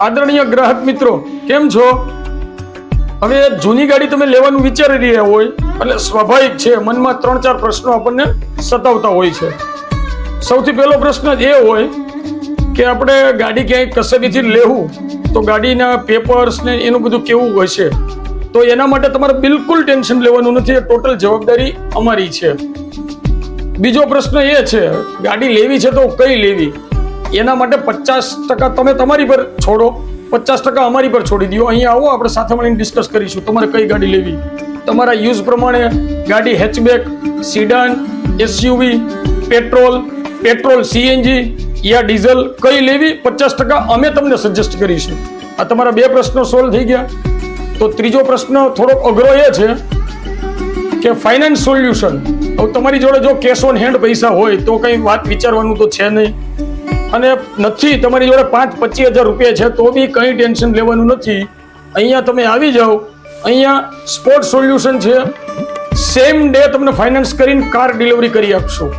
આદરણીય ગ્રાહક મિત્રો, કેમ છો? હવે જૂની ગાડી તમે લેવાનું વિચારી રહ્યા હોય એટલે સ્વાભાવિક છે મનમાં 3-4 પ્રશ્નો આપણને સતાવતા હોય છે. સૌથી પહેલો પ્રશ્ન એ હોય કે આપણે ગાડી ક્યાંય કસેરીથી લેવું તો ગાડીના પેપર્સ ને એનું બધું કેવું હોય છે. તો એના માટે તમારે બિલકુલ ટેન્શન લેવાનું નથી, ટોટલ જવાબદારી અમારી છે. બીજો પ્રશ્ન એ છે ગાડી લેવી છે તો કઈ લેવી, એના માટે 50% તમે તમારી પર છોડો, 50% અમારી પર છોડી દો. અહીંયા આવો, આપણે સાથે મળીને ડિસ્કસ કરીશું તમારે કઈ ગાડી લેવી. તમારા યુઝ પ્રમાણે ગાડી hatchback, sedan, SUV, petrol CNG યા ડીઝલ કઈ લેવી, 50% અમે તમને સજેસ્ટ કરીશું. આ તમારા 2 પ્રશ્નો સોલ્વ થઈ ગયા. તો ત્રીજો પ્રશ્ન થોડોક અઘરો એ છે કે ફાઇનાન્સ સોલ્યુશન. હવે તમારી જોડે જો કેશ ઓન હેન્ડ પૈસા હોય તો કઈ વાત વિચારવાનું તો છે નહીં, અને નથી તમારી જોડે 5-25 હજાર રૂપિયા છે તો બી કંઈ ટેન્શન લેવાનું નથી. અહીંયા તમે આવી જાઓ, અહીંયા સ્પોર્ટ સોલ્યુશન છે. સેમ ડે તમને ફાઇનાન્સ કરીને કાર ડિલિવરી કરી આપશું.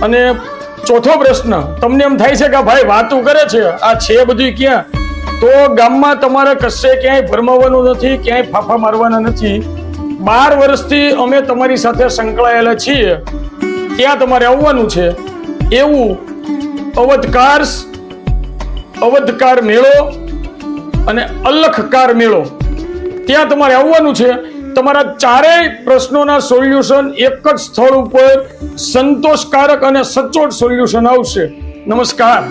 અને ચોથો પ્રશ્ન, તમને એમ થાય છે કે ભાઈ વાતું કરે છે, આ છે બધું ક્યાં? તો ગામમાં તમારે કશે ક્યાંય ભરમાવાનું નથી, ક્યાંય ફાફા મારવાના નથી. 12 વર્ષથી અમે તમારી સાથે સંકળાયેલા છીએ, ત્યાં તમારે આવવાનું છે. એવું અવધ કાર મેળો અને અલખ કાર મેળો, ત્યાં તમારે આવવાનું છે. તમારા 4 પ્રશ્નોના સોલ્યુશન એક જ સ્થળ ઉપર સંતોષકારક અને સચોટ સોલ્યુશન આવશે. નમસ્કાર.